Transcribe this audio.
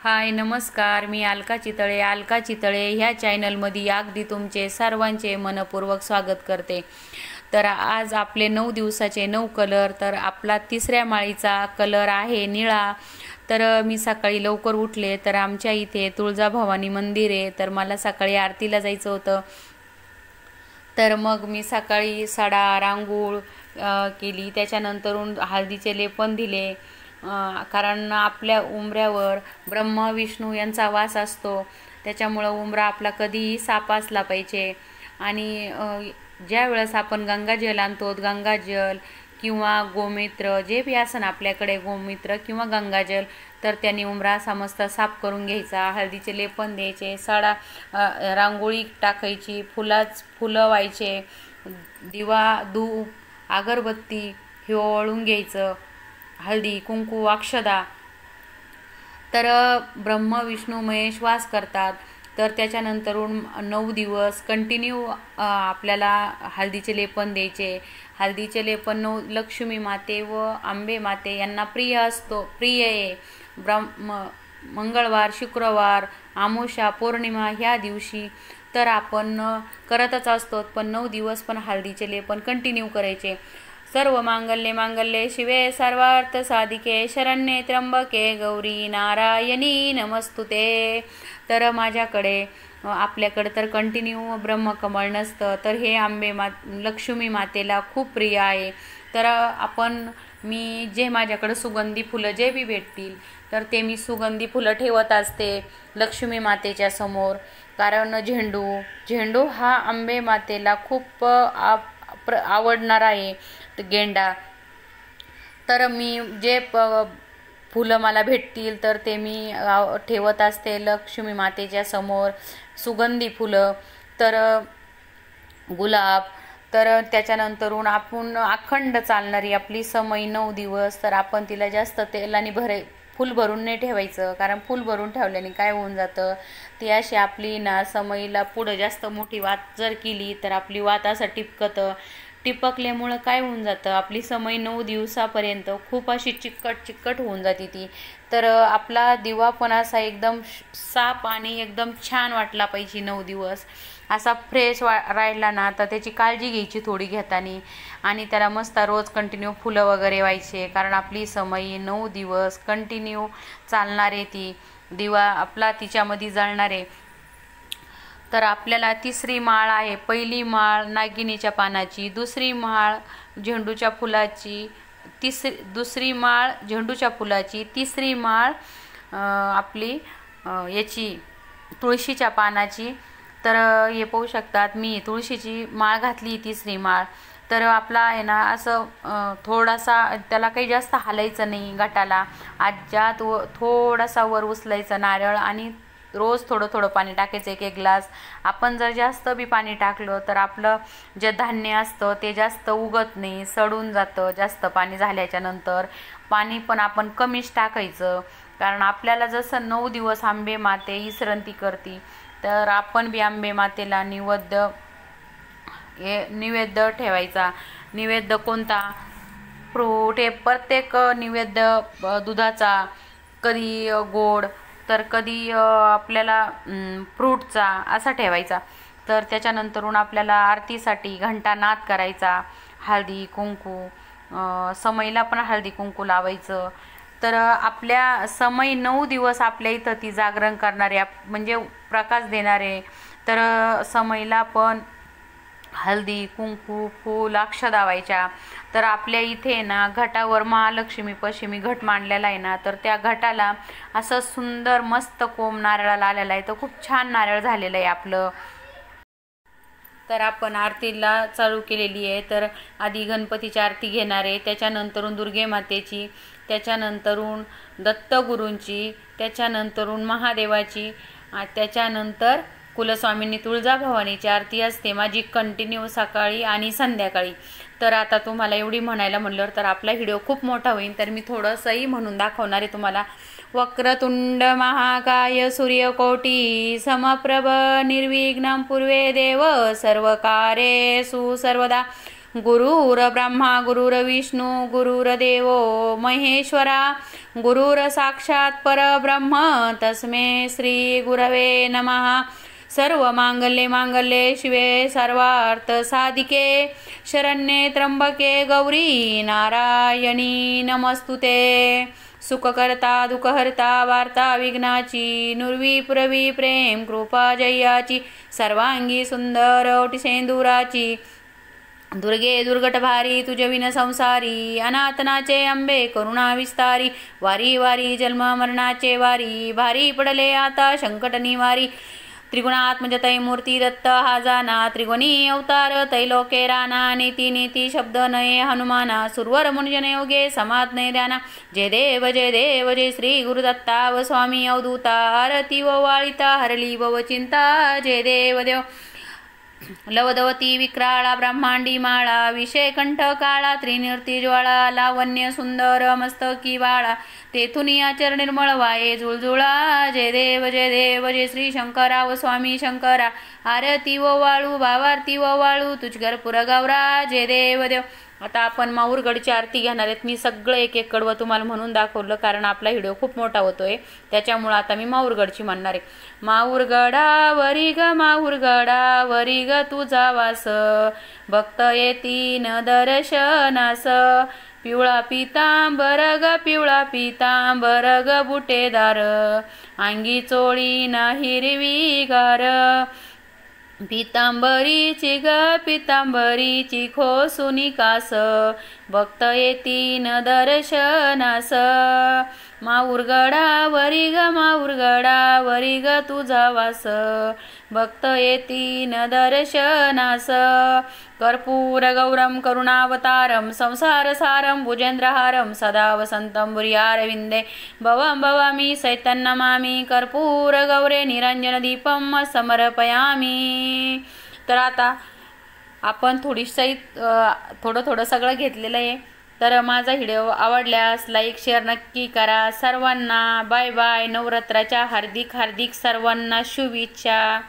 हाय नमस्कार, मी अलका चितळे ह्या चॅनलमध्ये अगदी तुमचे सर्वांचे मनपूर्वक स्वागत करते। तर आज आपले 9 दिवसाचे 9 कलर। तर आपला तिसऱ्या माळीचा कलर आहे निळा। तर मी सकाळी लवकर उठले, तर आमच्या इथे तुळजाभवानी मंदिर आहे, तर मला सकाळी आरतीला जायचं होतं। तर मग मी सकाळी सडा रांगोळ केली, त्याच्यानंतरून हळदीचे लेपन दिले, कारण आपल्या उंबऱ्यावर ब्रह्मा विष्णू यांचा वास असतो, त्याच्यामुळं उंबरा आपला कधीही साफ असला पाहिजे। आणि ज्या वेळेस आपण गंगाजल आणतो, गंगाजल किंवा गोमूत्र जे बी असन आपल्याकडे, गोमूत्र किंवा गंगाजल, तर त्यांनी उंबरा समस्त साफ करून घ्यायचा, हळदीचे लेपन द्यायचे, सडा रांगोळी टाकायची, फुलं व्हायचे, दिवा धूप अगरबत्ती हे ओवाळून घ्यायचं, हळदी कुंकू अक्षदा। तर ब्रह्मा विष्णू महेश वास करतात, तर त्याच्यानंतरून 9 दिवस कंटिन्यू आपल्याला हळदीचे लेपन द्यायचे। हळदीचे लेपन लक्ष्मी माते व आंबे माते यांना प्रिय आहे। मंगळवार, शुक्रवार, अमावस्या, पौर्णिमा ह्या दिवशी तर आपण करतच असतो, पण 9 दिवस पण हळदीचे लेपन कंटिन्यू करायचे। सर्व मांगल्ये शिवे सर्वार्थ साधिके शरण्ये त्र्यंबके गौरी नारायणी नमस्तुते। तर आपल्याकडे तर कंटिन्यू ब्रह्मकमळ नसतं, तर हे लक्ष्मी मातेला खूप प्रिय आहे। तर मी जे माझ्याकडे सुगंधी फुलं जे बी भेटतील, तर ते मी सुगंधी फुलं ठेवत असते लक्ष्मी मातेच्या समोर, कारण झेंडू हा आंबे मातेला खूप आवडणार आहे, गेंडा। तर मी जे फुलं मला भेटतील, तर ते मी ठेवत असते लक्ष्मी मातेच्या समोर। सुगंधी फुलं तर गुलाब, तर त्याच्यानंतरून आपण अखंड चालणारी आपली समय 9 दिवस, तर आपण तिला जास्त तेलाने फुल भरून नाही ठेवायचं, कारण फुल भरून ठेवल्याने काय होऊन जातं, ती अशी आपली समईला पुढं जास्त मोठी वात जर केली, तर आपली वात असं टिपकल्यामुळं काय होऊन जातं, आपली समय 9 दिवसापर्यंत खूप अशी चिकट होऊन जाते ती। तर आपला दिवा पण असा एकदम साफ आणि एकदम छान वाटला पाहिजे 9 दिवस, असा फ्रेश राहिला ना, तर त्याची काळजी घ्यायची थोडी घेताना, आणि त्याला मस्त रोज कंटिन्यू फुलं वगैरे व्हायचे, कारण आपली समय 9 दिवस कंटिन्यू चालणारे ती दिवा आपला तिच्यामध्ये जळणारे। तर आपल्याला तिसरी माळ आहे, पहिली माळ नागिनीच्या पानाची, दुसरी माळ झेंडूच्या फुलाची, दुसरी माळ झेंडूच्या फुलाची, तिसरी माळ आपली याची तुळशीच्या पानाची। तर हे पाहू शकतात, मी तुळशीची माळ घातली, तिसरी माळ। तर आपला आहे ना असं थोडासा त्याला काही जास्त हालायचं नाही घटाला, आज्यात थोडासा वर उचलायचं नारळ, आणि रोज थोडं पाणी टाकायचं, 1-1 ग्लास। आपण जर जास्त बी पाणी टाकलं, तर आपलं जे धान्य असतं ते जास्त उगत नाही, सडून जातं जास्त पाणी झाल्याच्या नंतर। पाणी पण आपण कमीच टाकायचं, कारण आपल्याला जसं 9 दिवस आंबे माते विश्रांती करते, तर आपण बी आंबे मातेला निवेद्य ठेवायचा। निवेद्य कोणता? फ्रूट, हे प्रत्येक निवेद्य दुधाचा, कधी गोड, तर कधी आपल्याला फ्रूटचा असा ठेवायचा। तर त्याच्यानंतरून आपल्याला आरतीसाठी घंटानाद करायचा, हळदी कुंकू, समईला पण हळदी कुंकू लावायचं। तर आपल्या समय 9 दिवस आपल्या इथं ती जागरण करणारे, म्हणजे प्रकाश देणारे, तर समईला पण हळदी कुंकू फूल अक्षदा व्हायच्या। तर आपल्या इथे ना घटावर महालक्ष्मी पश्चिमी घट मांडलेला आहे ना, तर त्या घटाला असं सुंदर मस्त कोंब नारळाला आलेला आहे, तर खूप छान नारळ झालेलं आहे आपलं। तर आपण आरतीला चालू केलेली आहे, तर आधी गणपतीची आरती घेणार आहे, त्याच्यानंतरून दुर्गे मातेची, त्याच्यानंतरून दत्तगुरूंची, त्याच्यानंतरून महादेवाची, त्याच्यानंतर कुलस्वामींनी तुळजाभवानीची आरती असते माझी कंटिन्यू सकाळी आणि संध्याकाळी। तर आता तुम्हाला एवढी म्हणायला म्हणल्यावर तर आपला व्हिडिओ खूप मोठा होईल, तर मी थोडंसंही म्हणून दाखवणार आहे तुम्हाला। वक्रतुंड महाकाय सूर्यकोटी समप्रभ निर्विघ्नं कुरु देव सर्वकार्येषु सर्वदा। गुरुर्ब्रह्मा गुरुर्विष्णू गुरुर्देवो महेश्वरा गुरुर साक्षात परब्रह्म तस्मै श्री गुरवे नमः। सर्व मांगल्ये मांगल्ये शिवे सर्वार्थ साधिके शरण्ये त्र्यंबके गौरी नारायणी नमस्तुते। सुखकर्ता दुःखहर्ता वार्ता विघ्नाची नुरवी पुरवी प्रेम कृपा जयाची सर्वांगी सुंदर ओटी सेंदुराची दुर्गे दुर्गट भारी तुझे विन संसारी अनाथनाचे अंबे करुणा विस्तारी वारी वारी जन्म मरणाचे वारी भारी पडले आता संकट निवारी त्रिगुणात्मज मूर्ती दत्त हा जाना त्रिगुणी अवतार तैलोके राना नीती नीती शब्द नये हनुमाना सुरवर मुनिजन योगे समात नये ध्याना जय देव जय श्री गुरुदत्ता व स्वामी अवधूता आरती व वाळिता हरली व चिंता जय देव लवदवती विक्राळा ब्रह्मांडी माळा विषय कंठ काळा त्रिनिर्ती ज्वाळा लावण्य सुंदर मस्तकी बाळा तेथून आचर निर्मळ वाये जुळजुळा जय देव जय श्री शंकरा व स्वामी शंकरा आरती व वाळू भावारती व वाळू तुझघर पुरगावरा जय देव आता आपण माहूरगडची आरती घेणार आहेत। मी सगळं एक एक कडवं तुम्हाला म्हणून दाखवलं कारण आपला व्हिडिओ खूप मोठा होतोय त्याच्यामुळे आता मी माहूरगडची म्हणणार आहे। माहूरगडावरी ग तुझा वास भक्त येतीन दर्शनास पिवळा पितांबर ग बुटेदार अंगी चोळी ना हिरवीगार पितांबरीची खोसुनी कास भक्त येतीन दर्शनास माहूरगडावरी ग तुझा वास भक्त येतीन दर्शनास कर्पूर गौरम करुणावतारम संसारसारम भुजेंद्रहारम सदा वसंतं भुर्यारविंदे भवामी सैतन्नमामि कर्पूर गौरे निरंजन दीपम समर्पयामि। तर आता आपण थोडं सगळं घेतलेलं आहे। तर माझा व्हिडिओ आवडल्यास लाईक शेअर नक्की करा। सर्वांना बाय बाय। नवरात्राच्या हार्दिक सर्वांना शुभेच्छा।